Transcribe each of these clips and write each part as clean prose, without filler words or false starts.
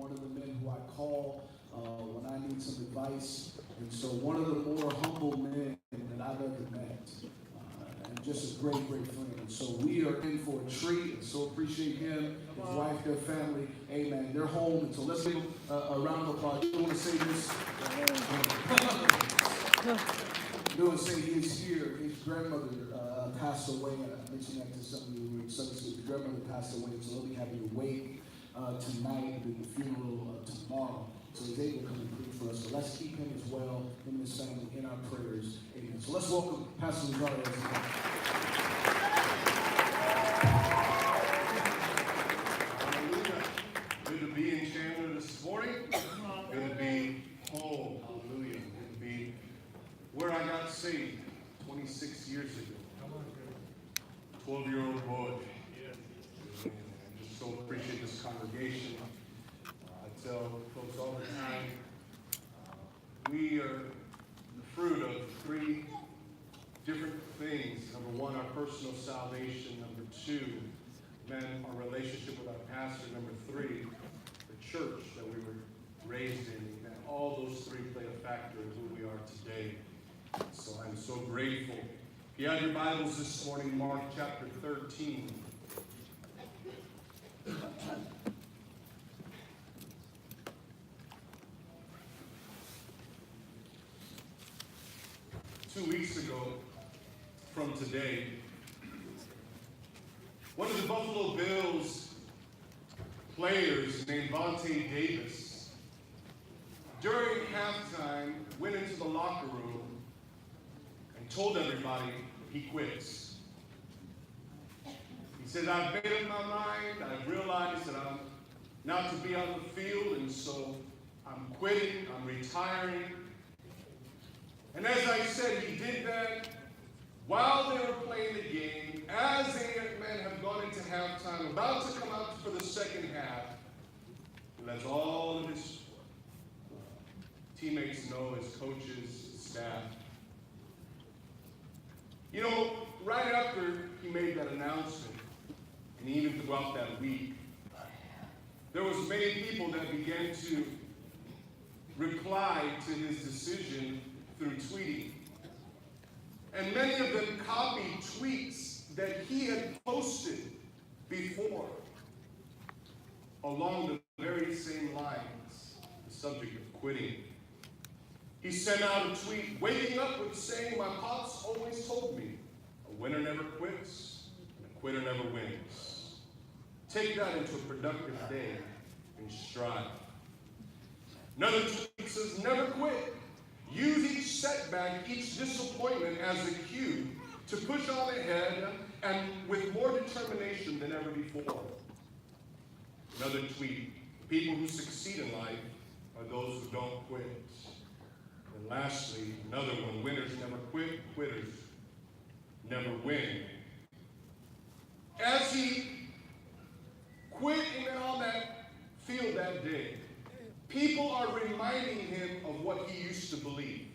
one of the men who I call when I need some advice. And so one of the more humble men that I've ever met. And just a great, great friend. And so we are in for a treat, and so appreciate him, his wife, their family. Amen. They're home, and so let's give them a round of applause. You want to say this? You want to say he is here. His grandmother passed away. I mentioned that to some of you who were in Sunday school. His grandmother passed away, so they'll be having a wake tonight and the funeral tomorrow. So he's able to come and preach for us. So let's keep him as well, him and his family, in our prayers. Amen. So let's welcome Pastor Rosario. Hallelujah. Good to be in Chandler this morning. Good to be home. Hallelujah. Good to be where I got saved 26 years ago. 12-year-old boy. I just so appreciate this congregation. I tell folks all the time, we are the fruit of three different things. Number one, our personal salvation. Number two, our relationship with our pastor. Number three, the church that we were raised in. And all those three play a factor in who we are today. So I'm so grateful. If you have your Bibles this morning, Mark chapter 13. Two weeks ago from today, one of the Buffalo Bills players named Vontae Davis, during halftime, went into the locker room and told everybody he quits. He said, I've made up my mind. I've realized that I'm not to be on the field, and so I'm quitting. I'm retiring. And as I said, he did that while they were playing the game, as the men have gone into halftime, about to come out for the second half. And that's all of his teammates know, his coaches, his staff. You know, right after he made that announcement, and even throughout that week, there was many people that began to reply to his decision through tweeting. And many of them copied tweets that he had posted before along the very same lines, the subject of quitting. He sent out a tweet, waking up with saying, my pops always told me, a winner never quits, and a quitter never wins. Take that into a productive day and strive. Another tweet says, never quit. Use each setback, each disappointment as a cue to push on ahead and with more determination than ever before. Another tweet, people who succeed in life are those who don't quit. And lastly, another one, winners never quit, quitters never win. As he quit on that field that day, people are reminding him of what he used to believe.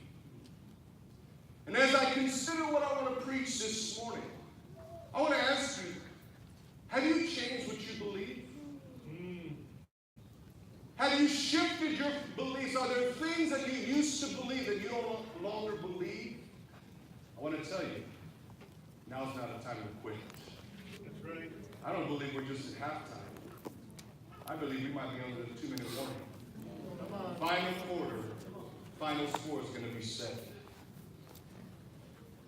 And as I consider what I want to preach this morning, I want to ask you, have you changed what you believe? Have you shifted your beliefs? Are there things that you used to believe that you no longer believe? I want to tell you, now's not a time to quit. That's right. I don't believe we're just at halftime. I believe we might be under the 2-minute warning. Final quarter, final score is going to be set.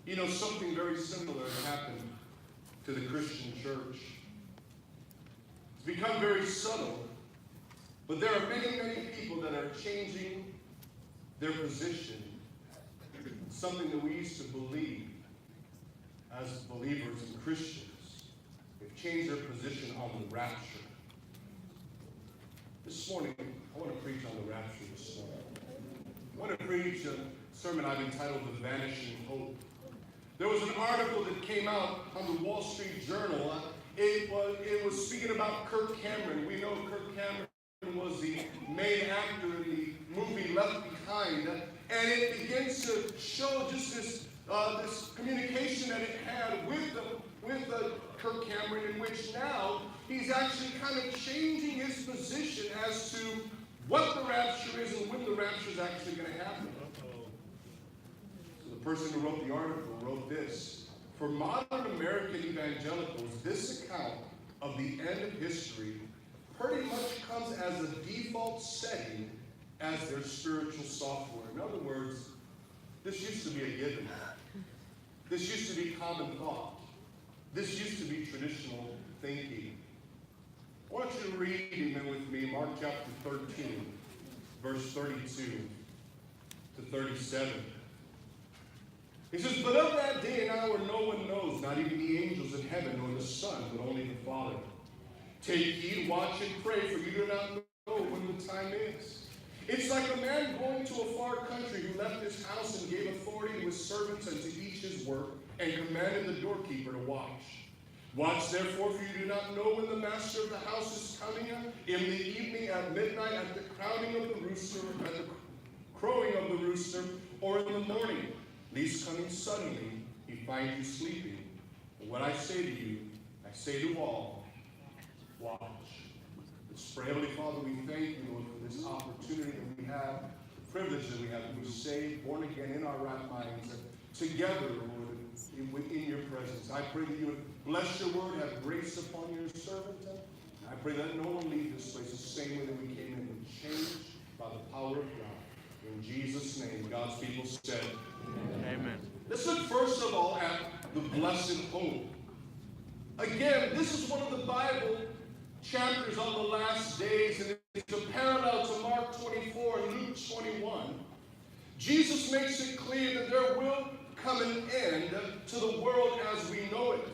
You know, something very similar happened to the Christian church. It's become very subtle, but there are many, many people that are changing their position. Something that we used to believe as believers and Christians. They've changed their position on the rapture. This morning, I want to preach on the rapture this morning. I want to preach a sermon I've entitled The Vanishing Hope. There was an article that came out on the Wall Street Journal. It was speaking about Kirk Cameron. We know Kirk Cameron was the main actor in the movie Left Behind. And it begins to show just this communication that it had with Kirk Cameron, in which now he's actually kind of changing his position as to what the rapture is and when the rapture is actually going to happen. So the person who wrote the article wrote this: for modern American evangelicals, this account of the end of history pretty much comes as a default setting as their spiritual software. In other words, this used to be a given. This used to be common thought. This used to be traditional thinking. I want you to read even with me Mark chapter 13, verse 32 to 37. He says, but of that day and hour no one knows, not even the angels in heaven, nor the Son, but only the Father. Take heed, watch, and pray, for you do not know when the time is. It's like a man going to a far country who left his house and gave authority to his servants and to each his work, and commanded the doorkeeper to watch. Watch therefore, for you do not know when the master of the house is coming, in the evening, at midnight, at the crowing of the rooster, at the crowing of the rooster, or in the morning, lest coming suddenly he find you sleeping. And what I say to you, I say to all, watch. Let's pray. Heavenly Father, we thank you, Lord, for this opportunity that we have, the privilege that we have to be saved, born again in our right minds, together, Lord, in your presence. I pray that you would bless your word, have grace upon your servant. I pray that no one leave this place the same way that we came in, changed by the power of God. In Jesus' name, God's people said, amen. Let's look first of all at the blessed hope. Again, this is one of the Bible chapters on the last days, and it's a parallel to Mark 24 and Luke 21. Jesus makes it clear that there will come an end to the world as we know it.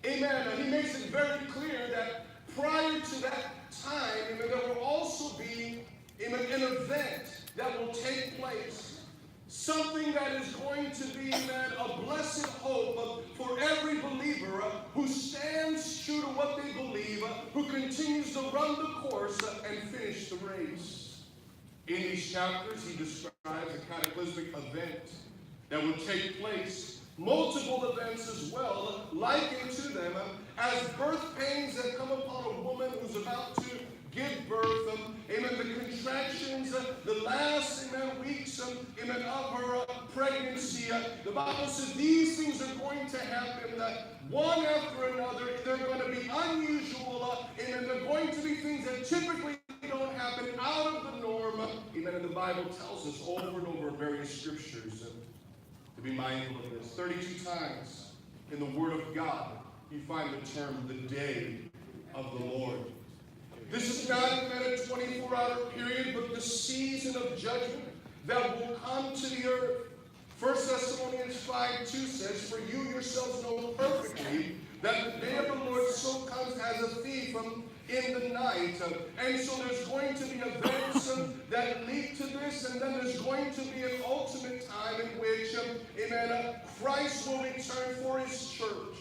Amen. And he makes it very clear that prior to that time, amen, there will also be an event that will take place. Something that is going to be, amen, a blessed hope for every believer who stands true to what they believe, who continues to run the course and finish the race. In these chapters, he describes a cataclysmic event that will take place, multiple events as well, likened to them as birth pains that come upon a woman who's about to give birth, amen, the contractions, the last, amen, weeks, amen, of her pregnancy. The Bible says these things are going to happen one after another. They're going to be unusual, and they're going to be things that typically don't happen, out of the norm. Amen. And the Bible tells us over and over in various scriptures to be mindful of this. 32 times in the Word of God, you find the term the day of the Lord. This is not a 24-hour period, but the season of judgment that will come to the earth. 1 Thessalonians 5:2 says, for you yourselves know perfectly that the day of the Lord so comes as a thief in the night. And so there's going to be events that lead to this, and then there's going to be an ultimate time in which, amen, Christ will return for his church.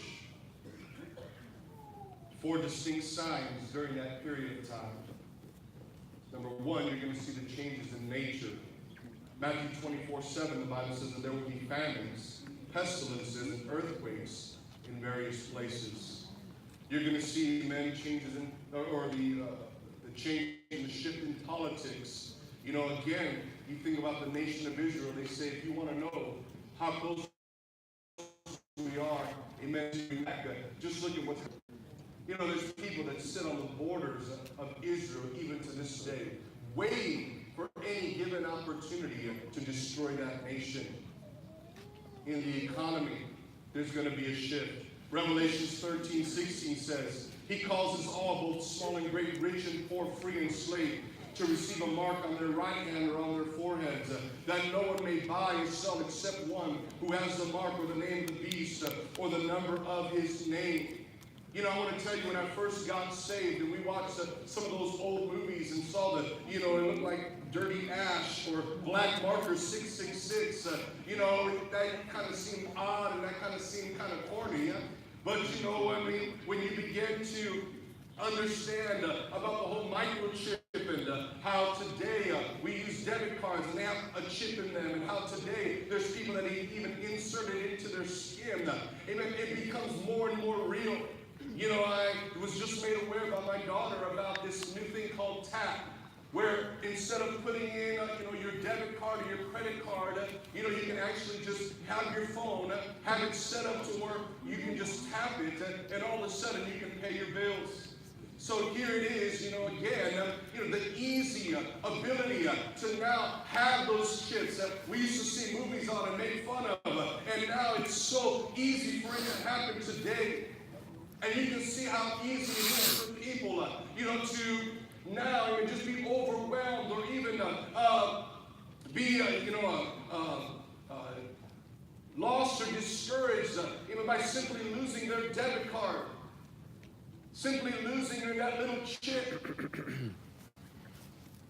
4 distinct signs during that period of time. Number 1, you're going to see the changes in nature. Matthew 24:7, the Bible says that there will be famines, pestilences, and earthquakes in various places. You're going to see many changes in, or the change in the shift in politics. You know, again, you think about the nation of Israel. They say, if you want to know how close we are, amen, just look at what's happening. You know, there's people that sit on the borders of Israel even to this day, waiting for any given opportunity to destroy that nation. In the economy, there's going to be a shift. Revelations 13:16 says, he calls us all, both small and great, rich and poor, free and slave, to receive a mark on their right hand or on their foreheads, that no one may buy or sell except one who has the mark or the name of the beast or the number of his name. You know, I want to tell you, when I first got saved and we watched some of those old movies and saw it looked like Dirty Ash or Black Marker 666, that kind of seemed odd and that kind of seemed kind of corny. But you know, I mean, when you begin to understand about the whole microchip and how today we use debit cards and they have a chip in them, and how today there's people that even insert it into their skin. Amen. It becomes more and more real. You know, I was just made aware by my daughter about this new thing called tap, where instead of putting in, your debit card or your credit card, you can actually just have your phone, have it set up to where you can just tap it, and all of a sudden you can pay your bills. So here it is, again, the easy ability to now have those chips that we used to see movies on and make fun of, and now it's so easy for it to happen today. And you can see how easy it is for people, to now just be overwhelmed or even be, lost or discouraged, even by simply losing their debit card, simply losing that little chip.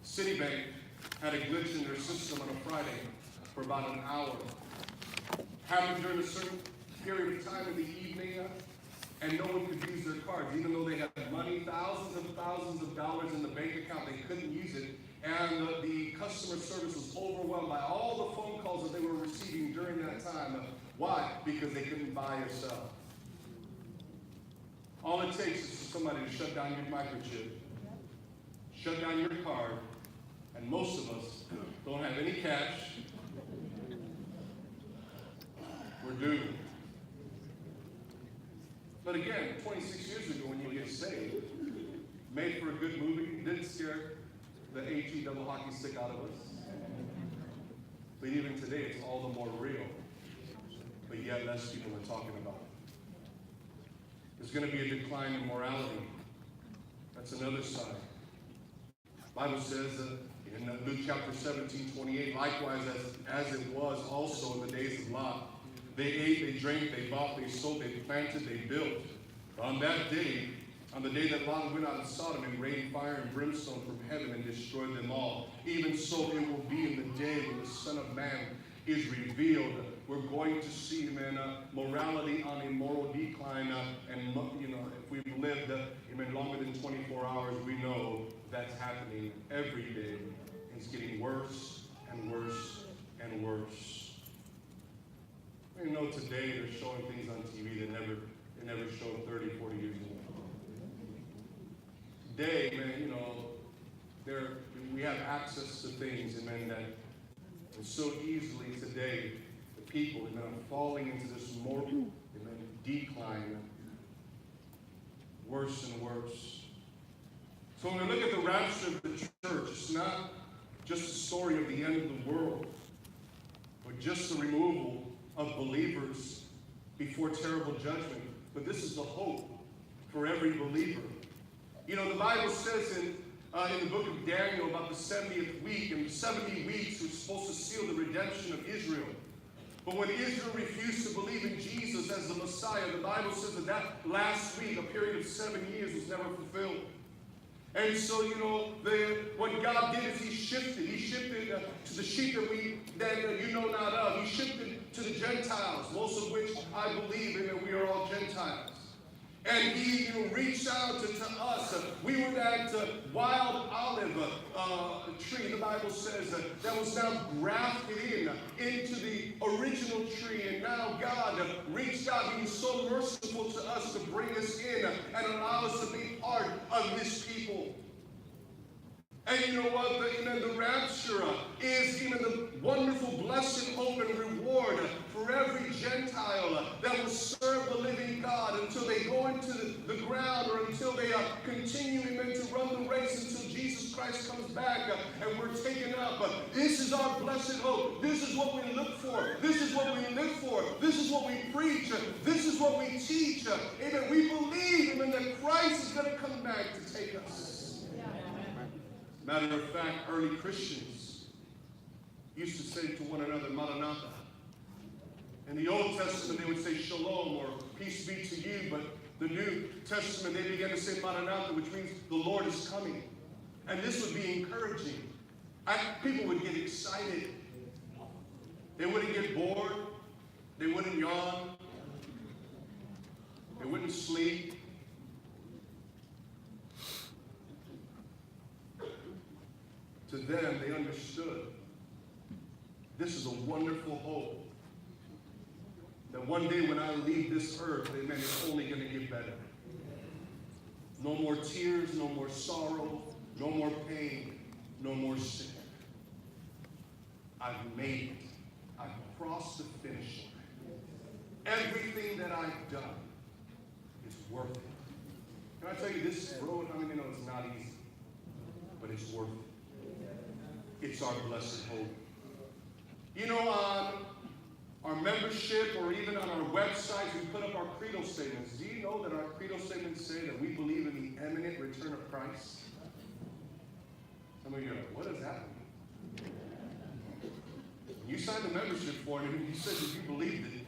Citibank had a glitch in their system on a Friday for about an hour. Happened during a certain period of time in the evening, and no one could use their cards. Even though they had money, thousands and thousands of dollars in the bank account, they couldn't use it. And the customer service was overwhelmed by all the phone calls that they were receiving during that time. Why? Because they couldn't buy or sell. All it takes is for somebody to shut down your microchip, shut down your card, and most of us don't have any cash. We're doomed. But again, 26 years ago when you get saved, made for a good movie, didn't scare the AG double hockey stick out of us. But even today, it's all the more real. But yet, less people are talking about it. There's going to be a decline in morality. That's another sign. The Bible says in Luke chapter 17:28, likewise as it was also in the days of Lot. They ate, they drank, they bought, they sold, they planted, they built. On that day, on the day that Lot went out of Sodom, and rained fire and brimstone from heaven and destroyed them all. Even so it will be in the day when the Son of Man is revealed. We're going to see, morality on a moral decline. And if we've lived, longer than 24 hours, we know that's happening every day. It's getting worse and worse and worse. We know today they're showing things on TV that never showed 30, 40 years ago. Today, we have access to things, that so easily today, the people, are falling into this moral, decline, worse and worse. So when we look at the rapture of the church, it's not just a story of the end of the world, but just the removal of believers before terrible judgment. But this is the hope for every believer. The Bible says in the book of Daniel about the 70th week, and 70 weeks were supposed to seal the redemption of Israel. But when Israel refused to believe in Jesus as the Messiah, the Bible says that last week, a period of 7 years, was never fulfilled. And so, what God did is He shifted. He shifted to the sheep that you know not of. He shifted to the Gentiles, most of which I believe in, and we are all Gentiles. And He reached out to us. We were that wild olive tree, the Bible says, that was now grafted into the original tree. And now God reached out. He was so merciful to us to bring us in and allow us to be part of His people. And you know what? The rapture is even the wonderful, blessed hope and reward for every Gentile that will serve the living God until they go into the ground, or until they continue to run the race until Jesus Christ comes back and we're taken up. This is our blessed hope. This is what we look for. This is what we live for. This is what we preach. This is what we teach. Amen. We believe that Christ is going to come back to take us. Matter of fact, early Christians used to say to one another, Maranatha. In the Old Testament, they would say Shalom, or peace be to you. But the New Testament, they began to say Maranatha, which means the Lord is coming. And this would be encouraging. People would get excited. They wouldn't get bored. They wouldn't yawn. They wouldn't sleep. To them, they understood This is a wonderful hope. That one day when I leave this earth, amen, it's only going to get better. No more tears, no more sorrow, no more pain, no more sin. I've made it. I've crossed the finish line. Everything that I've done is worth it. Can I tell you, this road, I mean, you know, it's not easy, but it's worth it. It's our blessed hope. You know, on our membership or even on our website, we put up our credo statements. Do you know that our credo statements say that we believe in the imminent return of Christ? Some of you are like, what does that mean? You signed the membership form and you said that you believed it.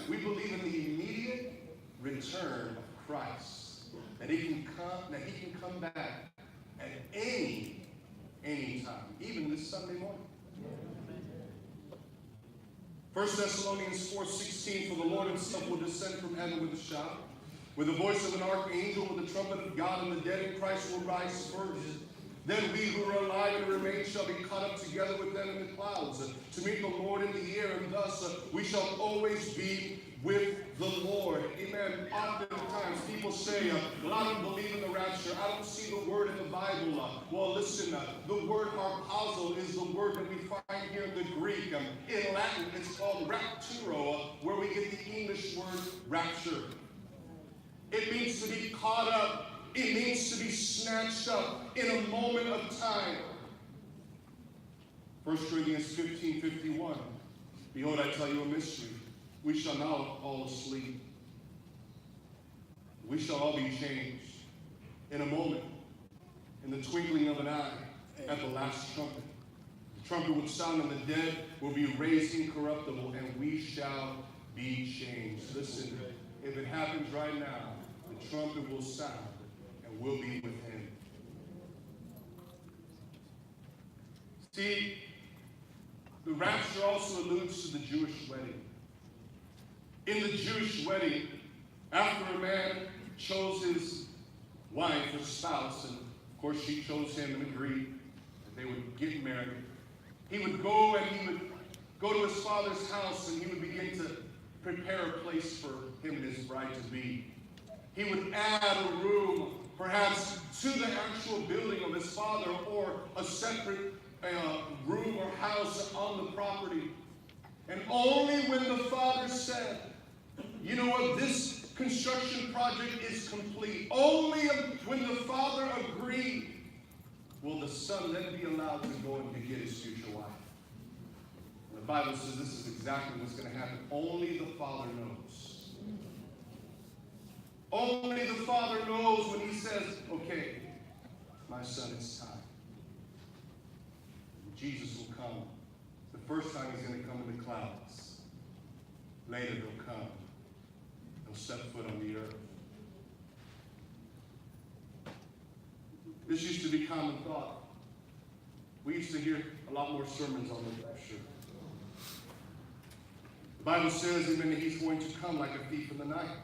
We believe in the immediate return of Christ. That he can come back at any time, even this Sunday morning. 1 Thessalonians 4:16, for the Lord himself will descend from heaven with a shout, with the voice of an archangel, with the trumpet of God, and the dead in Christ will rise first. Then we who are alive and remain shall be caught up together with them in the clouds, to meet the Lord in the air, and thus we shall always be with the Lord. Amen. Oftentimes people say, well, I don't believe in the rapture. I don't see the word in the Bible. Well, listen, the word harpazo is the word that we find here in the Greek. In Latin, it's called rapturo, where we get the English word rapture. It means to be caught up. It means to be snatched up in a moment of time. 1 Corinthians 15:51. Behold, I tell you a mystery. We shall now all sleep. We shall all be changed in a moment, in the twinkling of an eye, at the last trumpet. The trumpet will sound, and the dead will be raised incorruptible, and we shall be changed. Listen, if it happens right now, the trumpet will sound, and we'll be with him. See, the rapture also alludes to the Jewish wedding. In the Jewish wedding, after a man chose his wife, his spouse, and of course she chose him and agreed that they would get married, he would go and he would go to his father's house and he would begin to prepare a place for him and his bride to be. He would add a room, perhaps to the actual building of his father, or a separate room or house on the property. And only when the father said, you know what, this construction project is complete, only when the father agreed will the son then be allowed to go and to get his future wife. And the Bible says this is exactly what's going to happen. Only the father knows. Only the father knows when he says, okay, my son, it's time. And Jesus will come. The first time he's going to come in the clouds. Later he'll come. He'll step foot on the earth. This used to be common thought. We used to hear a lot more sermons on the rapture. The Bible says, amen, that he's going to come like a thief in the night.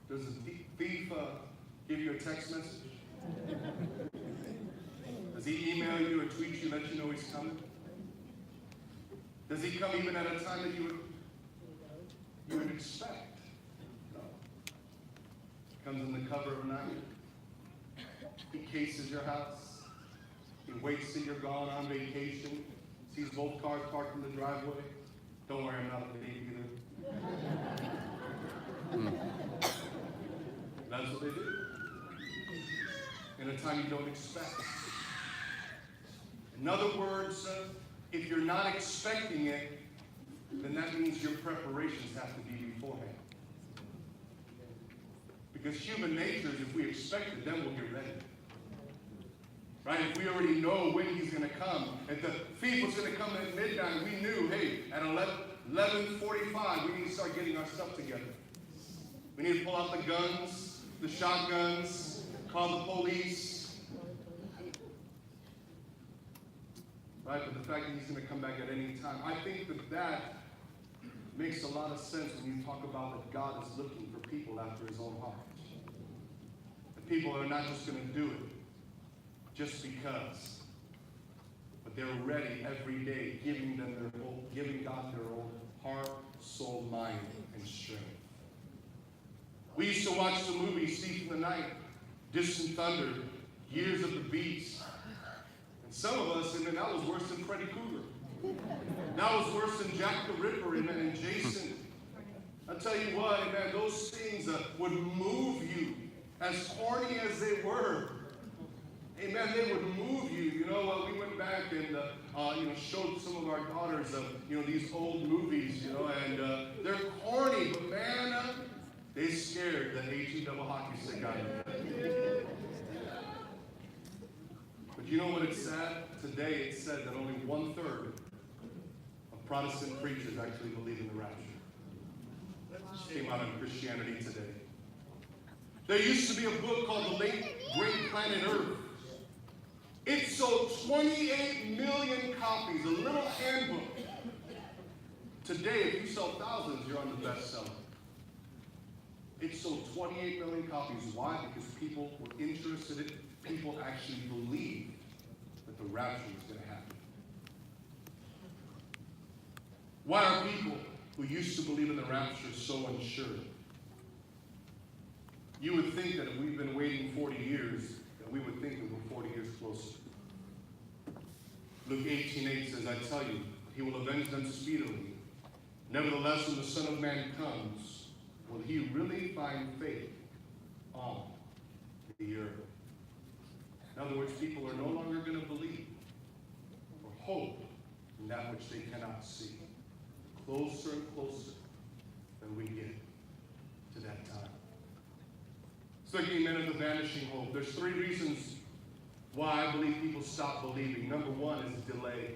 Does a thief give you a text message? Does he email you or tweet you, let you know he's coming? Does he come even at a time that you would expect? No. He comes in the cover of night. He cases your house. He waits till you're gone on vacation. Sees both cars parked in the driveway. Don't worry, I'm not a thief either. That's what they do. In a time you don't expect. In other words, if you're not expecting it, then that means your preparations have to be beforehand. Because human nature is, if we expect it, then we'll get ready. Right? If we already know when he's going to come, if the thief was going to come at midnight, we knew, hey, at 11:45, we need to start getting our stuff together. We need to pull out the guns, the shotguns, call the police. Right? But the fact that he's going to come back at any time, I think that makes a lot of sense when you talk about that God is looking for people after his own heart. The people are not just going to do it just because. but they're ready every day, giving God their own heart, soul, mind, and strength. We used to watch the movie Thief in the Night, Distant Thunder, Years of the Beast. And some of us, and that was worse than Freddy Krueger. That was worse than Jack the Ripper, amen, and Jason. I'll tell you what, amen, those things would move you, as corny as they were. Amen, they would move you. You know, we went back and, showed some of our daughters, these old movies, and they're corny, but man, they scared the HE double hockey stick out of them. But you know what it said? Today it said that only 1/3 of Protestant preachers actually believe in the rapture. Came out of Christianity Today. There used to be a book called The Late Great Planet Earth. It sold 28 million copies, a little handbook. Today, if you sell thousands, you're on the bestseller. It sold 28 million copies. Why? Because people were interested in it. People actually believed that the rapture was going to happen. Why are people who used to believe in the rapture so unsure? You would think that if we've been waiting 40 years, that we would think that we're 40 years closer. Luke 18:8 says, I tell you, he will avenge them speedily. Nevertheless, when the Son of Man comes, will he really find faith on the earth? In other words, people are no longer going to believe or hope in that which they cannot see. Closer and closer than we get to that time. Second, men of the vanishing hope. There's 3 reasons why I believe people stop believing. Number 1 is delay.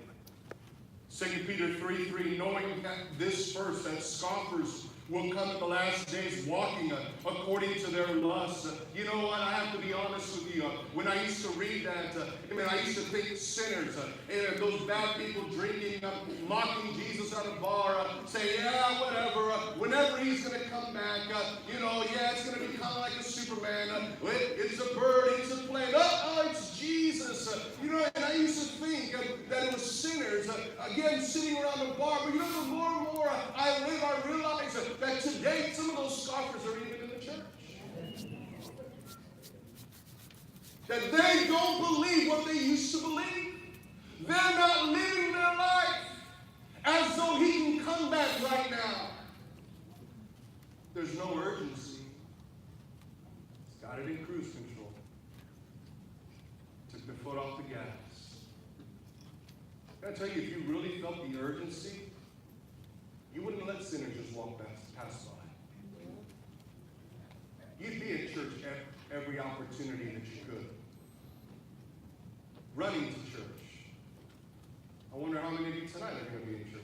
2 Peter 3:3, knowing that this first, that scoffers will come in the last days walking according to their lusts. You know what? I have to be honest with you. When I used to read that, I used to think sinners, and those bad people drinking, mocking Jesus at a bar, say, yeah, whatever. Whenever he's going to come back, it's going to be kind of like a Superman. It's a bird, it's a plane. Oh, it's Jesus. And I used to think that it was sinners, again, sitting around the bar. But the more and more I live, I realize that today some of those scoffers are even in the church. That they don't believe what they used to believe. They're not living their life as though he can come back right now. There's no urgency. It's got it in cruise control. Took the foot off the gas. I tell you, if you really felt the urgency, you wouldn't let sinners just walk pass by. You'd be at church every opportunity that you could. Running to church. I wonder how many of you tonight are going to be in church.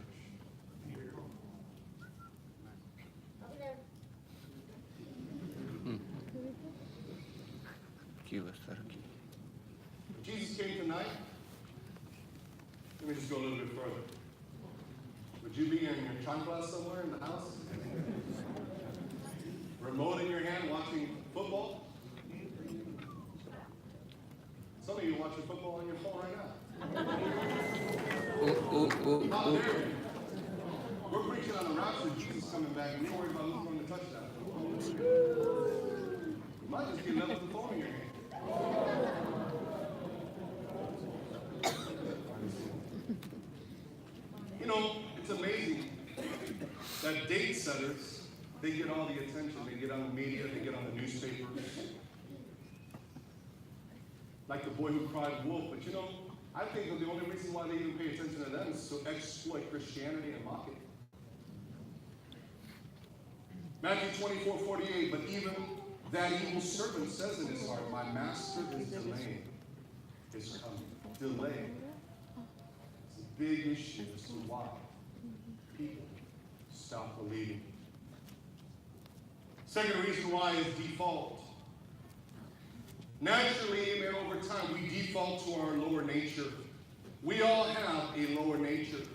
If Jesus came tonight, let me just go a little bit further. Would you be in your chancla somewhere in the house? Remote in your hand watching football? Some of you watching football on your phone right now. How dare you? We're preaching on the rapture, Jesus coming back, and you're worried about who's going to touchdown. You might just get left with the phone in your hand. It's amazing that date setters, they get all the attention. They get on the media, they get on the newspapers. Like the boy who cried wolf. But I think that the only reason why they even pay attention to them is to exploit Christianity and mock it. Matthew 24:48, but even that evil servant says in his heart, my master is delaying his coming. Delay. It's a big issue as to why people stop believing. Second reason why is default. Naturally, over time, we default to our lower nature. We all have a lower nature.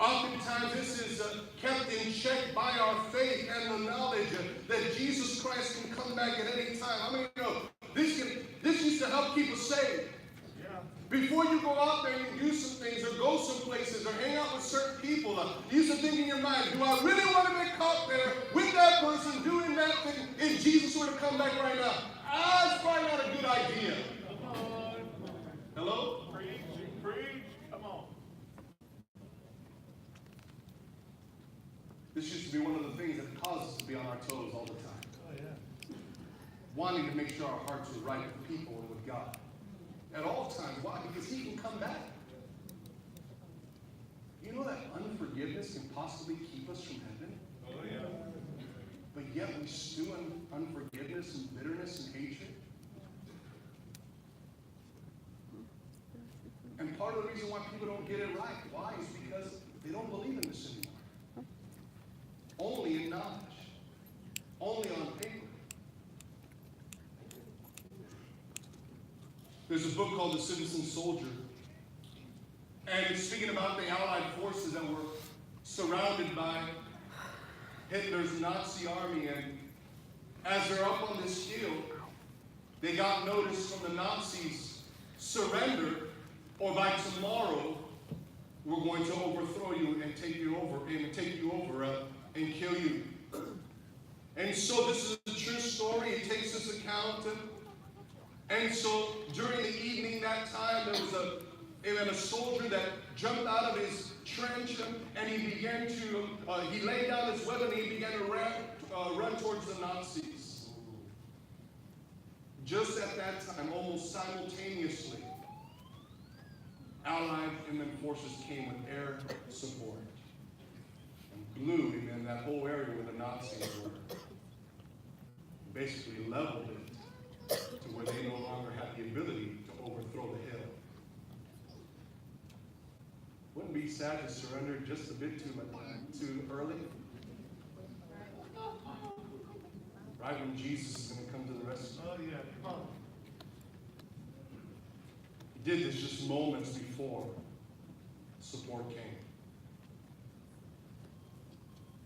Oftentimes, this is kept in check by our faith and the knowledge that Jesus Christ can come back at any time. This used to help keep us saved. Before you go out there and do some things or go some places or hang out with certain people, you used to think in your mind, do I really want to get caught there with that person doing that thing if Jesus were to come back right now? It's probably not a good idea. Hello? Preach. Come on. This used to be one of the things that caused us to be on our toes all the time. Oh, yeah. Wanting to make sure our hearts were right with people and with God. At all times. Why? Because He can come back. You know that unforgiveness can possibly keep us from heaven? Oh, yeah. But yet we stew in unforgiveness and bitterness and hatred. And part of the reason why people don't get it right, why? Is because they don't believe in this anymore. Only in knowledge. Only on paper. There's a book called The Citizen Soldier. And it's speaking about the Allied forces that were surrounded by Hitler's Nazi army. And as they're up on this hill, they got notice from the Nazis, surrender, or by tomorrow, we're going to overthrow you and take you over and kill you. And so this is a true story. It takes this account. And so during the evening that time, there was a soldier that jumped out of his trench and he began to, he laid down his weapon and he began to run towards the Nazis. Just at that time, almost simultaneously, Allied and then forces came with air support and blew him in that whole area where the Nazis were. Basically leveled it to where they no longer had the ability to overthrow the hill. Wouldn't it be sad to surrender just a bit too early? Right when Jesus is going to come to the rescue. Oh, yeah. Come on. He did this just moments before support came.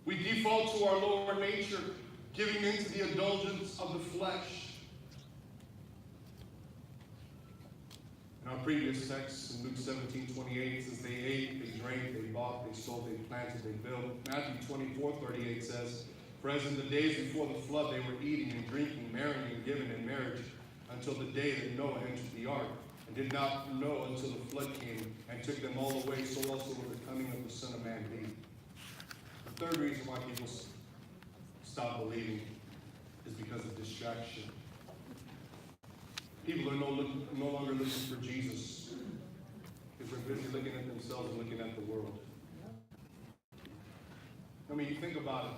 We default to our lower nature, giving into the indulgence of the flesh. In our previous text, in Luke 17:28, it says, they ate, they drank, they bought, they sold, they planted, they built. Matthew 24:38 says, for as in the days before the flood, they were eating and drinking, marrying and giving in marriage, until the day that Noah entered the ark, and did not know until the flood came and took them all away, so also will the coming of the Son of Man be. The third reason why people stop believing is because of distraction. People are no longer looking for Jesus because they're busy looking at themselves and looking at the world. I mean, you think about it.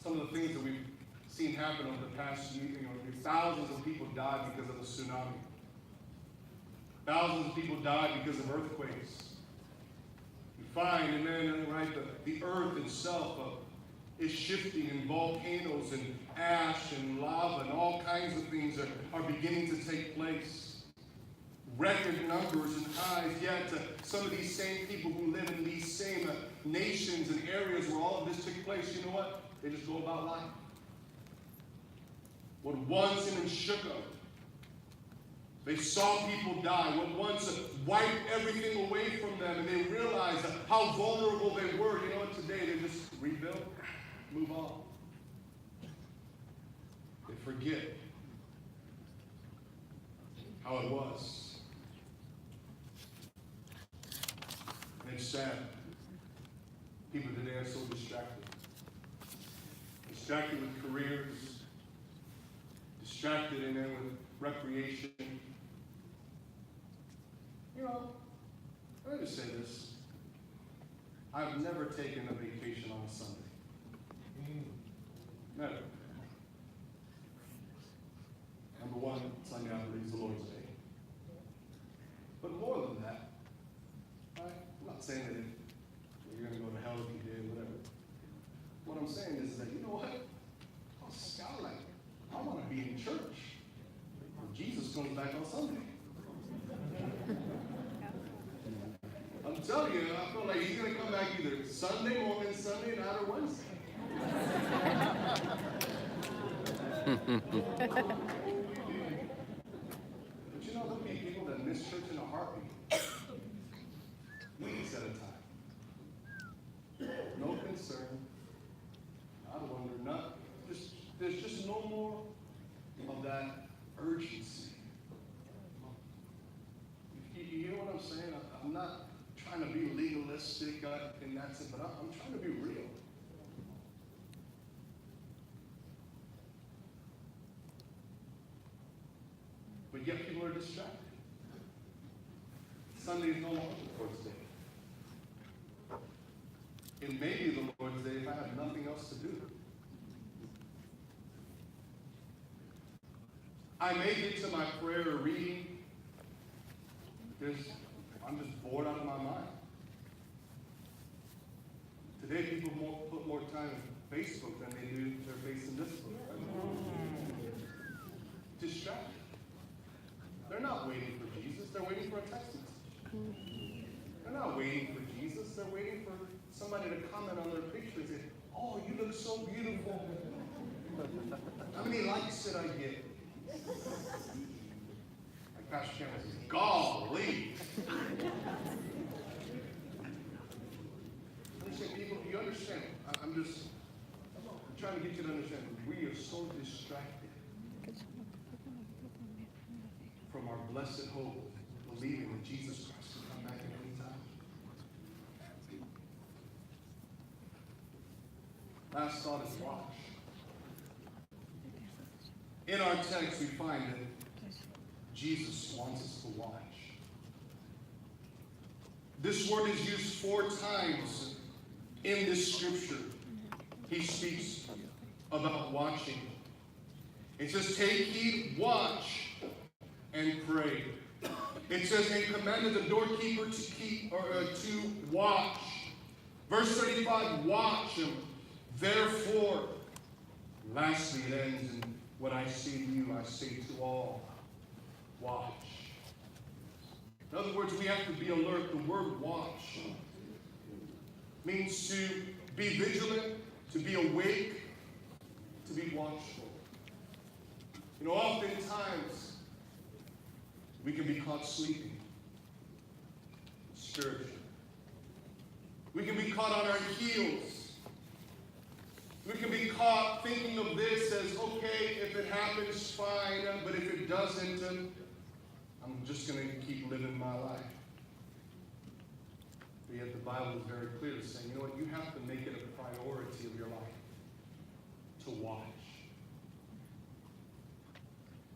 Some of the things that we've seen happen over the past year, thousands of people died because of the tsunami. Thousands of people died because of earthquakes. You find, and then, right, the earth itself is shifting, and volcanoes and ash and lava and all kinds of things are beginning to take place. Record numbers and highs, yet some of these same people who live in these same nations and areas where all of this took place, you know what? They just go about life. What once even shook them, they saw people die. What once wiped everything away from them, and they realized how vulnerable they were. You know what? Today they just rebuild, move on. They forget how it was. And it's sad. People today are so distracted. Distracted with careers, distracted and then with recreation. You know, let me just say this. I've never taken a vacation on a Sunday. Never. Number one, Sunday I believe is the Lord's Day. But more than that, I'm not saying that you're going to go to hell if you did, whatever. What I'm saying is that, you know what? I want to be in church when Jesus comes back on Sunday. I'm telling you, I feel like he's going to come back either Sunday morning, Sunday night, or Wednesday. But you know, there'll be people that miss church in a heartbeat. at a time. No concern, not wonder, there's just no more of that urgency. You hear what I'm saying? I'm not trying to be legalistic in that sense, but I'm trying to be real. But yet people are distracted. Sunday is no longer the Lord's Day. It may be the Lord's Day if I have nothing else to do. I may get to my prayer or reading because I'm just bored out of my mind. Today people put more time in Facebook than they do their face in this book. Distracted. They're not waiting for Jesus, they're waiting for a text message. They're not waiting for Jesus, they're waiting for somebody to comment on their picture and say, oh, you look so beautiful. How many likes did I get? Like Pastor Chandler says, golly. Understand, people, you understand? I'm trying to get you to understand. We are so distracted from our blessed hope, believing that Jesus Christ will come back at any time. Last thought is watch. In our text, we find that Jesus wants us to watch. This word is used 4 times in this scripture. He speaks about watching. It says, take heed, watch, and pray. It says, and commanded the doorkeeper to watch. Verse 35, watch him. Therefore, lastly, it ends in what I say to you, I say to all, watch. In other words, we have to be alert. The word watch means to be vigilant, to be awake, to be watchful. You know, oftentimes we can be caught sleeping spiritually. We can be caught on our heels. We can be caught thinking of this as, okay, if it happens, fine, but if it doesn't, I'm just going to keep living my life. But yet the Bible is very clear, saying, you know what, you have to make it a priority of your life to watch.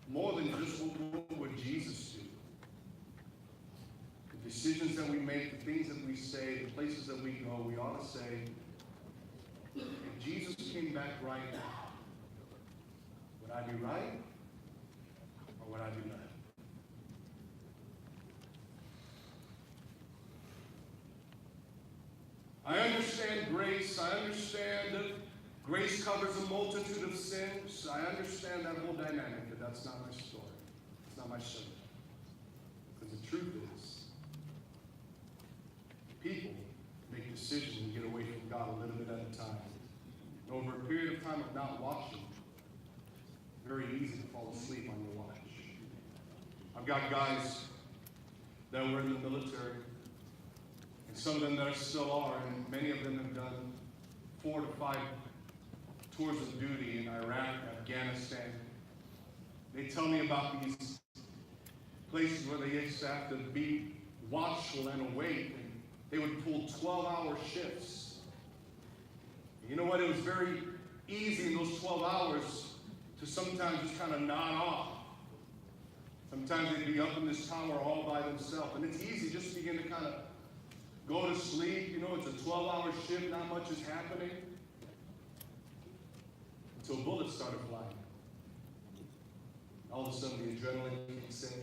More than just what would Jesus do. The decisions that we make, the things that we say, the places that we go, we ought to say, if Jesus came back right now, would I be right or would I be left? I understand grace. I understand that grace covers a multitude of sins. I understand that whole dynamic, but that's not my story. It's not my sermon. Because the truth is, people make decisions and get away from God a little bit at a time. And over a period of time of not watching, very easy to fall asleep on your watch. I've got guys that were in the military, and some of them that still are, and many of them have done 4 to 5 tours of duty in Iraq, Afghanistan. They tell me about these places where they used to have to be watchful and awake, and they would pull 12-hour shifts. You know what? It was very easy in those 12 hours to sometimes just kind of nod off. Sometimes they'd be up in this tower all by themselves. And it's easy just to begin to kind of go to sleep. You know, it's a 12-hour shift, not much is happening. Until bullets started flying. All of a sudden the adrenaline kicks in.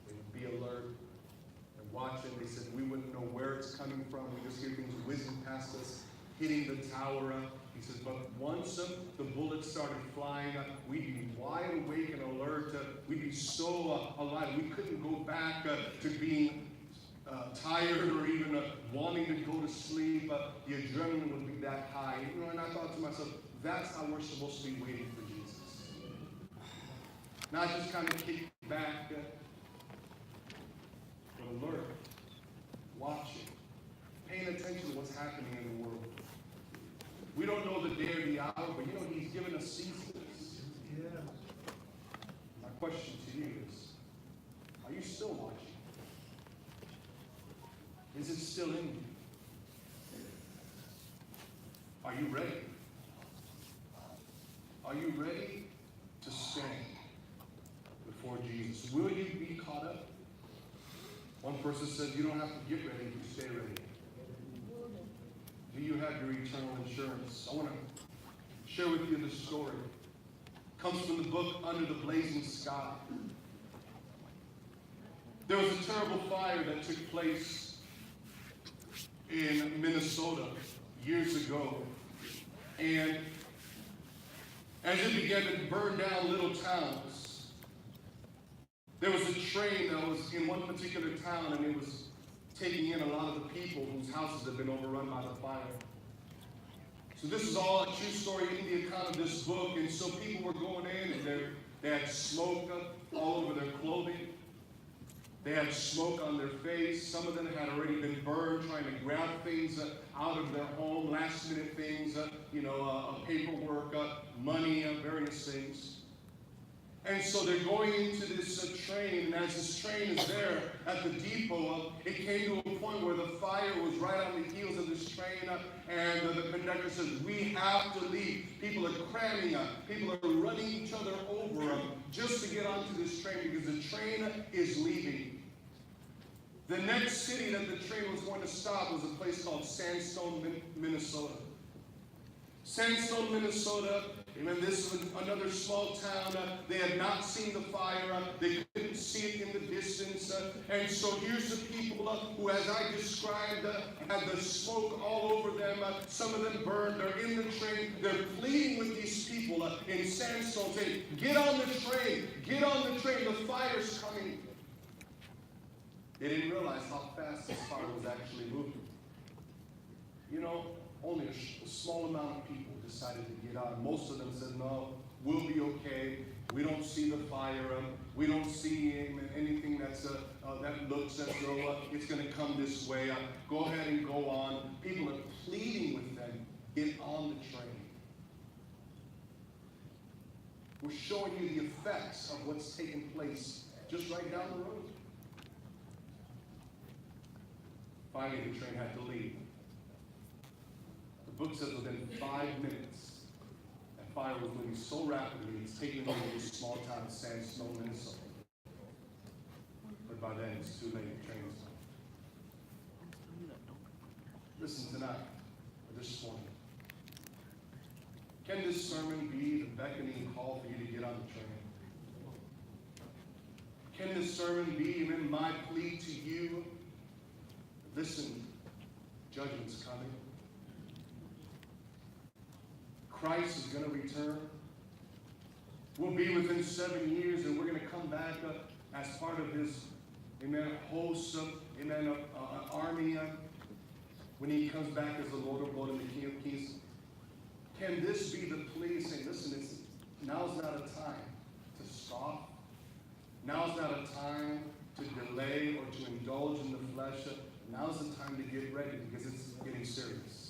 They would be alert and watching. They said we wouldn't know where it's coming from. We just hear things whizzing past us, hitting the tower up. He says, but once the bullets started flying, we'd be wide awake and alert. We'd be so alive. We couldn't go back to being tired or even wanting to go to sleep. The adrenaline would be that high. You know, and I thought to myself, that's how we're supposed to be waiting for Jesus. Not just kind of kick back, but alert, watching. attention to what's happening in the world. We don't know the day or the hour, but you know He's given us seasons. My question to you is, are you still watching? Is it still in you? Are you ready? Are you ready to stand before Jesus? Will you be caught up? One person said you don't have to get ready, you stay ready. Do you have your eternal insurance? I want to share with you this story. It comes from the book Under the Blazing Sky. There was a terrible fire that took place in Minnesota years ago. And as it began to burn down little towns, there was a train that was in one particular town, and it was taking in a lot of the people whose houses had been overrun by the fire. So this is all a true story in the account of this book. And so people were going in, and they had smoke all over their clothing. They had smoke on their face. Some of them had already been burned, trying to grab things out of their home, last-minute things, paperwork, money, various things. And so they're going into this train, and as this train is there at the depot, it came to a point where the fire was right on the heels of this train, and the conductor says, we have to leave. People are cramming up. People are running each other over just to get onto this train because the train is leaving. The next city that the train was going to stop was a place called Sandstone, Minnesota. Sandstone, Minnesota. Amen. This was another small town. They had not seen the fire. They couldn't see it in the distance. And so here's the people who, as I described, had the smoke all over them. Some of them burned. They're in the train. They're pleading with these people in Sandstone, saying, get on the train. Get on the train. The fire's coming. They didn't realize how fast this fire was actually moving. You know, only a small amount of people decided to get out. Most of them said, no, we'll be okay. We don't see the fire. We don't see anything that looks as though it's going to come this way. Go ahead and go on. People are pleading with them, get on the train. We're showing you the effects of what's taking place just right down the road. Finally, the train had to leave. The book says within 5 minutes, that fire was moving so rapidly, it's taking over this small town of Sandstone, Minnesota. But by then, it's too late. The train is gone. Listen tonight, or this morning. Can this sermon be the beckoning call for you to get on the train? Can this sermon be even my plea to you? Listen, judgment's coming. Christ is going to return. We'll be within 7 years, and we're going to come back as part of His, amen, host of, amen, army when He comes back as the Lord of Lords and the King of Kings. Can this be the plea saying, listen, now's not a time to stop. Now's not a time to delay or to indulge in the flesh. Now's the time to get ready because it's getting serious.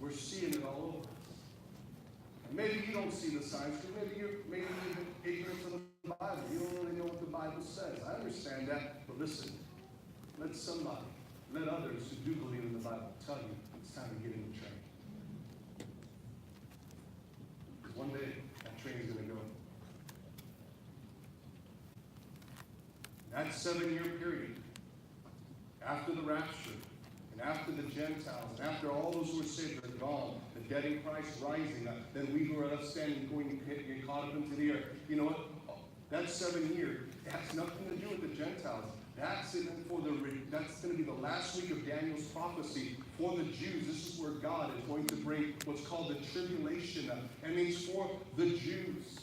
We're seeing it all over. And maybe you don't see the signs because maybe you're even ignorant of the Bible. You don't really know what the Bible says. I understand that, but listen, let others who do believe in the Bible tell you it's time to get in the train. Because one day that train is going to go. That 7-year period, after the rapture, and after the Gentiles, and after all those who are saved are gone, the dead in Christ rising, then we who are left standing going to get caught up into the air. You know what? That 7 year, it has nothing to do with the Gentiles. That's going to be the last week of Daniel's prophecy for the Jews. This is where God is going to bring what's called the tribulation, and means for the Jews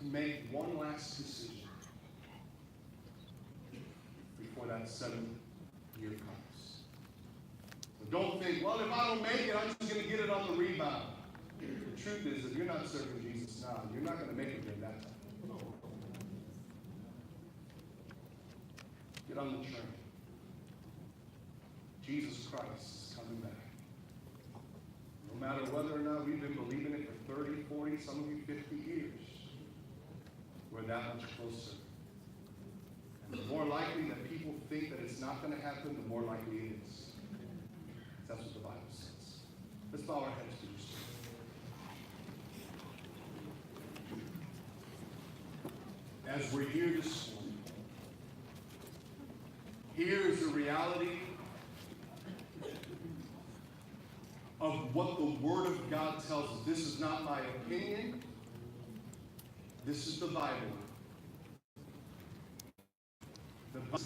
to make one last decision before that 7-year comes. So don't think, well, if I don't make it, I'm just going to get it on the rebound. The truth is, if you're not serving Jesus now, you're not going to make it during that time. Get on the train. Jesus Christ is coming back. No matter whether or not we've been believing it for 30, 40, some of you 50 years, we're that much closer. And the more likely that people think that it's not going to happen, the more likely it is. That's what the Bible says. Let's bow our heads to this. As we're here this morning, here is the reality of what the Word of God tells us. This is not my opinion. This is the Bible.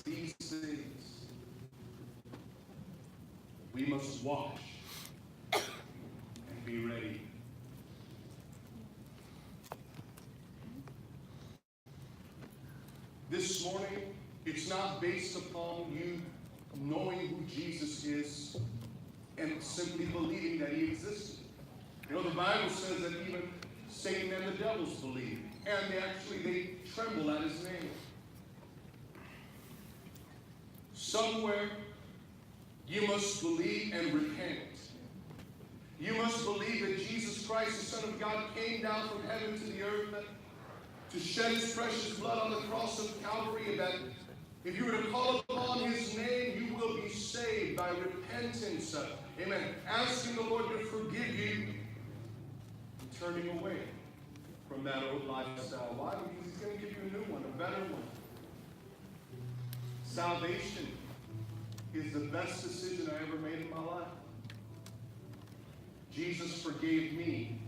These things we must wash and be ready. This morning, it's not based upon you knowing who Jesus is and simply believing that he existed. You know, the Bible says that even Satan and the devils believe, and they tremble at his name. Somewhere, you must believe and repent. You must believe that Jesus Christ, the Son of God, came down from heaven to the earth to shed his precious blood on the cross of Calvary, and that if you were to call upon his name, you will be saved by repentance. Amen. Asking the Lord to forgive you and turning away from that old lifestyle. Why? Because he's going to give you a new one, a better one. Salvation is the best decision I ever made in my life. Jesus forgave me,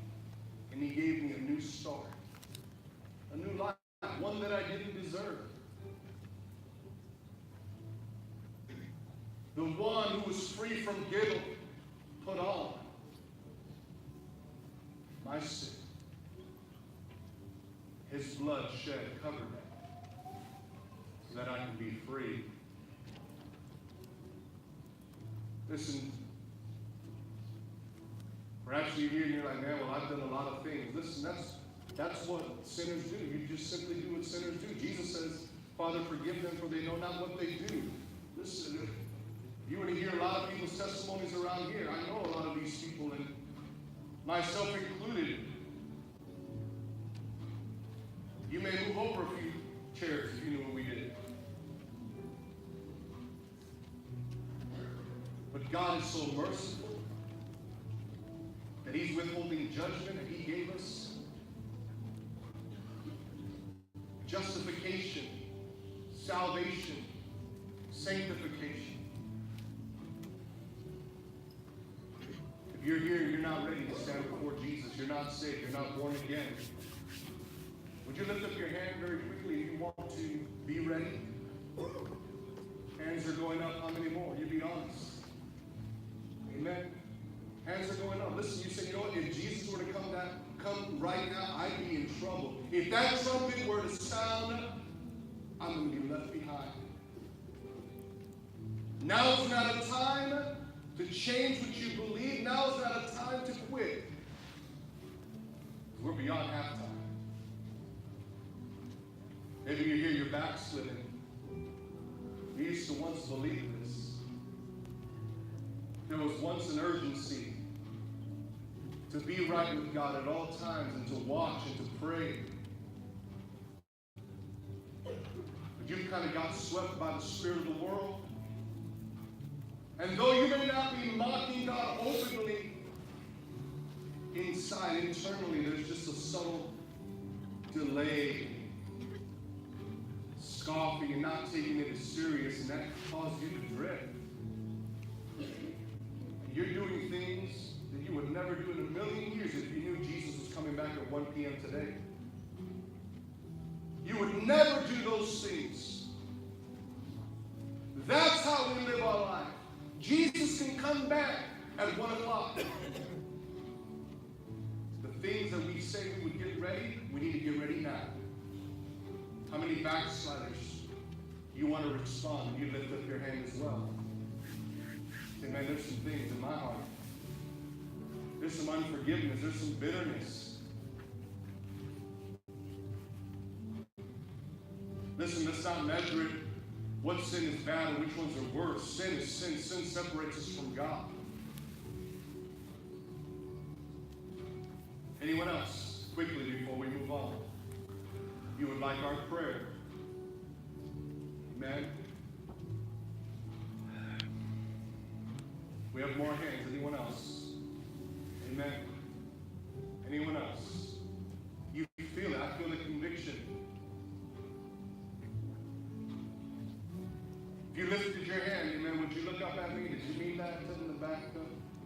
and he gave me a new start, a new life, one that I didn't deserve. The one who was free from guilt put on my sin. His blood shed covered that, so that I can be free. Listen, perhaps you're here and you're like, man, well, I've done a lot of things. Listen, that's what sinners do. You just simply do what sinners do. Jesus says, Father, forgive them, for they know not what they do. Listen, you were to hear a lot of people's testimonies around here. I know a lot of these people, and myself included. You may move over a few chairs if you knew what we did. But God is so merciful that he's withholding judgment, and he gave us justification, salvation, sanctification. If you're here and you're not ready to stand before Jesus, you're not saved, you're not born again, would you lift up your hand very quickly if you want to be ready? Hands are going up. How many more? You be honest. Amen. Hands are going up. Listen, you say, you know what? If Jesus were to come right now, I'd be in trouble. If that trumpet were to sound, I'm going to be left behind. Now is not a time to change what you believe. Now is not a time to quit. We're beyond halftime. Maybe you're here, you're backsliding. We used to once believe this. There was once an urgency to be right with God at all times and to watch and to pray. But you kind of got swept by the spirit of the world. And though you may not be mocking God openly, inside, internally, there's just a subtle delay, scoffing and not taking it as serious, and that caused you to drift. You're doing things that you would never do in a million years if you knew Jesus was coming back at 1 p.m. today. You would never do those things. That's how we live our life. Jesus can come back at 1 o'clock. The things that we say we would get ready, we need to get ready now. How many backsliders you want to respond? You lift up your hand as well. Say, man, there's some things in my heart. There's some unforgiveness. There's some bitterness. Listen, let's not measure it what sin is bad and which ones are worse. Sin is sin. Sin separates us from God. Anyone else, quickly before we move on, you would like our prayer? Amen. We have more hands. Anyone else? Amen. Anyone else? You feel it. I feel the conviction. If you lifted your hand, amen, would you look up at me? Did you mean that in the back?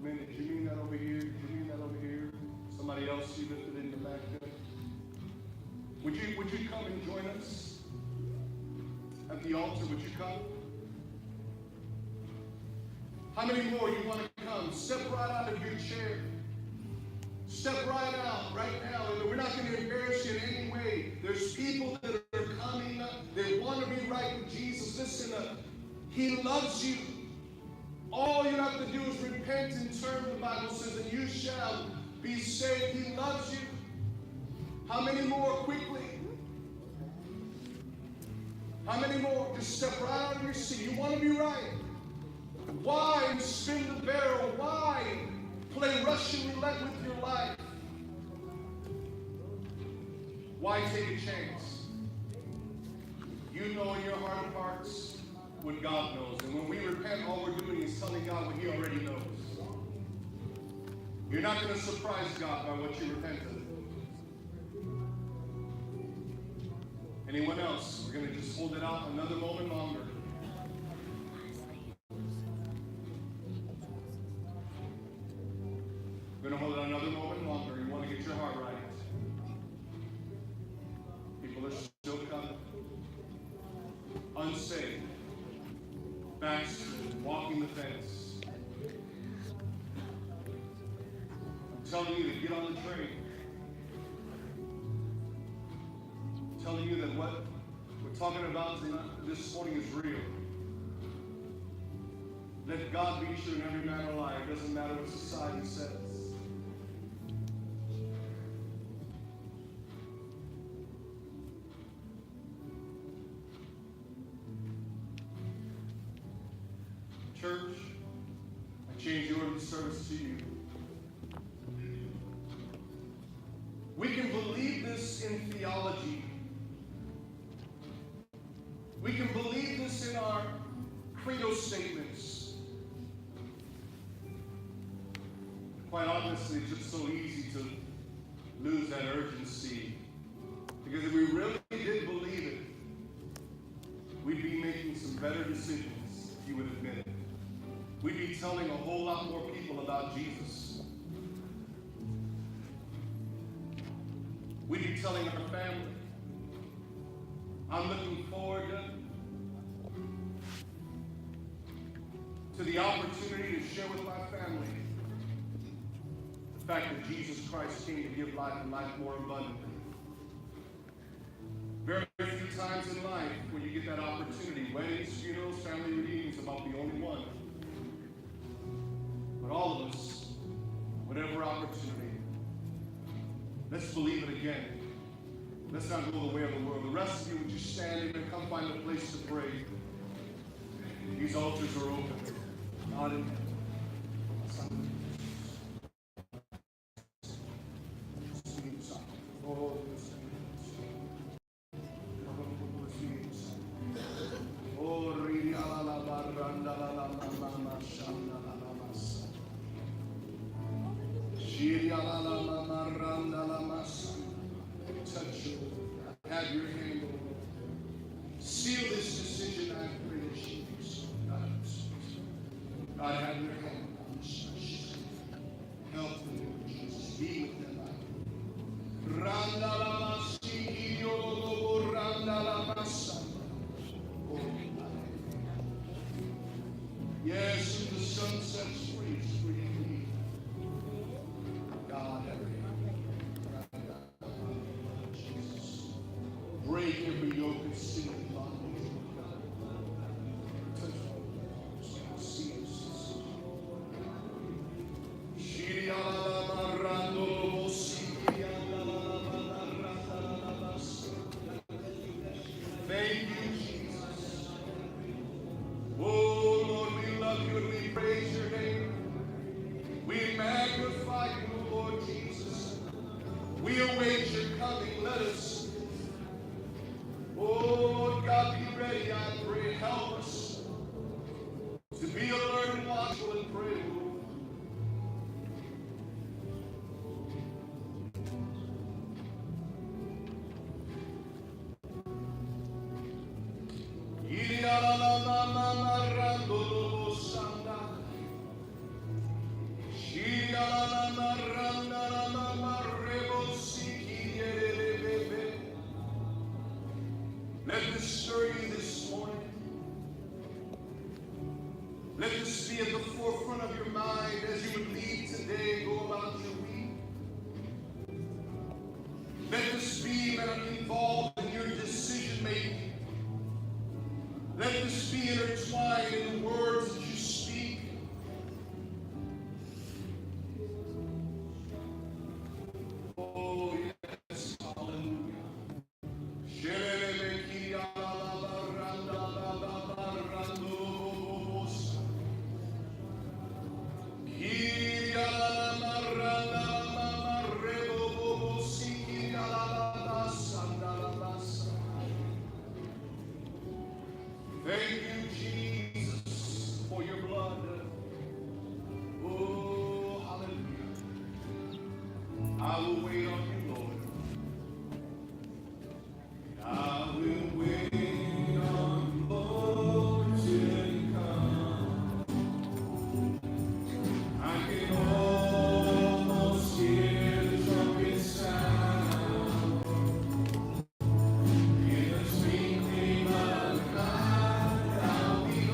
Amen. Did you mean that over here? Did you mean that over here? Somebody else you lifted in the back? Would you come and join us at the altar? Would you come? How many more you want to come? Step right out of your chair. Step right out right now. And we're not going to embarrass you in any way. There's people that are coming up. They want to be right with Jesus. Listen, He loves you. All you have to do is repent and turn, the Bible says, and you shall be saved. He loves you. How many more quickly? How many more? Just step right out of your seat. You want to be right. Why spin the barrel? Why play Russian roulette with your life? Why take a chance? You know in your heart of hearts what God knows. And when we repent, all we're doing is telling God what He already knows. You're not going to surprise God by what you repent of. Anyone else? We're going to just hold it out another moment longer. We're going to hold it another moment longer. You want to get your heart right. People are still coming. Unsaved. Backslidden. Walking the fence. I'm telling you to get on the train. I'm telling you that what we're talking about this morning is real. Let God be true and every man a liar. It doesn't matter what society says. Church, I change the order of the service to you. We can believe this in theology. We can believe this in our credo statements. Quite honestly, it's just so easy to lose that urgency. Because if we really did believe it, we'd be making some better decisions, if you would admit it. We'd be telling a whole lot more people about Jesus. We'd be telling our family. I'm looking forward to the opportunity to share with my family the fact that Jesus Christ came to give life and life more abundantly. Very few times in life when you get that opportunity, weddings, funerals, family reunions, about the only one. But all of us, whatever opportunity, let's believe it again. Let's not go the way of the world. The rest of you, would you stand and come find a place to pray? These altars are open. God in heaven. Touch you. Have your hand over. Seal this decision, I pray that she is. God, have your hand on this church. Help them, Lord Jesus. Be with them, yes, who the sun sets free is free indeed. God, have your hand. Jesus. Break every yoke of sin and bondage. Touch all. See us. Thank you, Jesus. help us to be alert and watchful and pray, Lord. Let this stir you this morning. Let this be at the forefront of your mind as you would leave today and go about your week. Let this be involved in your decision making. Let this be intertwined in the words that you speak. Oh, yes, hallelujah. Thank you, Jesus, for your blood. Oh, hallelujah. I will wait on you, Lord. I will wait on you, Lord, till you come. I can almost hear the trumpet sound. In the twinkling of an eye, I'll be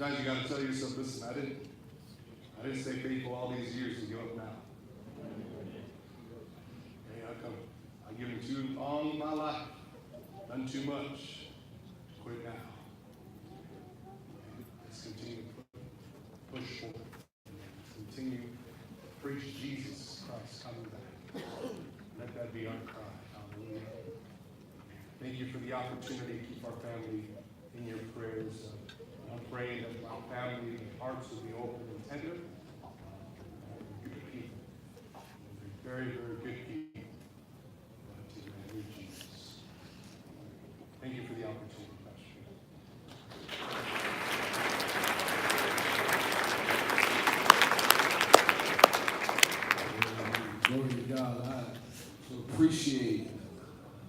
Sometimes you got to tell yourself, listen, I didn't stay faithful all these years to give up now. Hey, how come? I've given too long my life, done too much. Quit now. Let's continue to push forward. Continue to preach Jesus Christ coming back. Let that be our cry. Hallelujah. Thank you for the opportunity to keep our family in your prayers. I'm praying that our family, their hearts will be open and tender. Good people. Very, very good people. To the name of Jesus. Thank you for the opportunity, Pastor. Glory to God. I so appreciate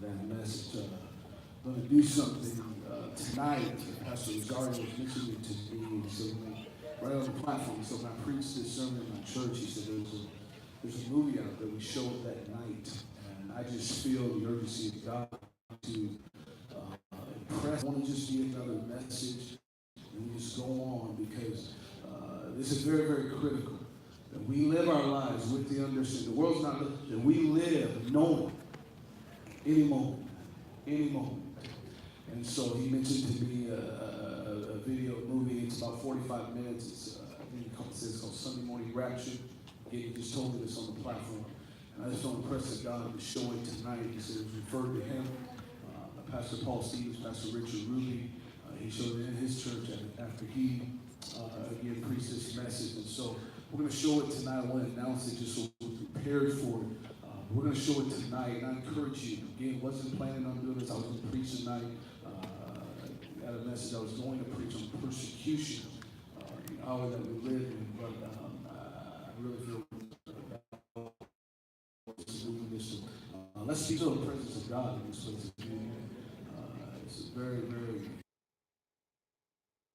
that message. I'm going to do something tonight. Pastor Rosario was mentioning it to me. So right on the platform. So when I preached this sermon in my church, he said there's a movie out there we showed that night, and I just feel the urgency of God to impress. I want to just be another message, and we just go on because this is very, very critical. That we live our lives with the understanding. The world's not living. That we live knowing any moment. And so he mentioned to me a video movie. It's about 45 minutes. It's I think it says called Sunday Morning Rapture. Again, he just told me this on the platform. And I just felt impressed that God to show it tonight. He said it was referred to him. Pastor Paul Stevens, Pastor Richard Ruby. He showed it in his church after he again preached this message. And so we're going to show it tonight. I want to announce it just so we're prepared for it. We're going to show it tonight, and I encourage you. Again, wasn't planning on doing this. I was going to preach tonight. I had a message I was going to preach on persecution, the hour that we live in. But I really feel moving this. Let's be in the presence of God in this place. It's a very, very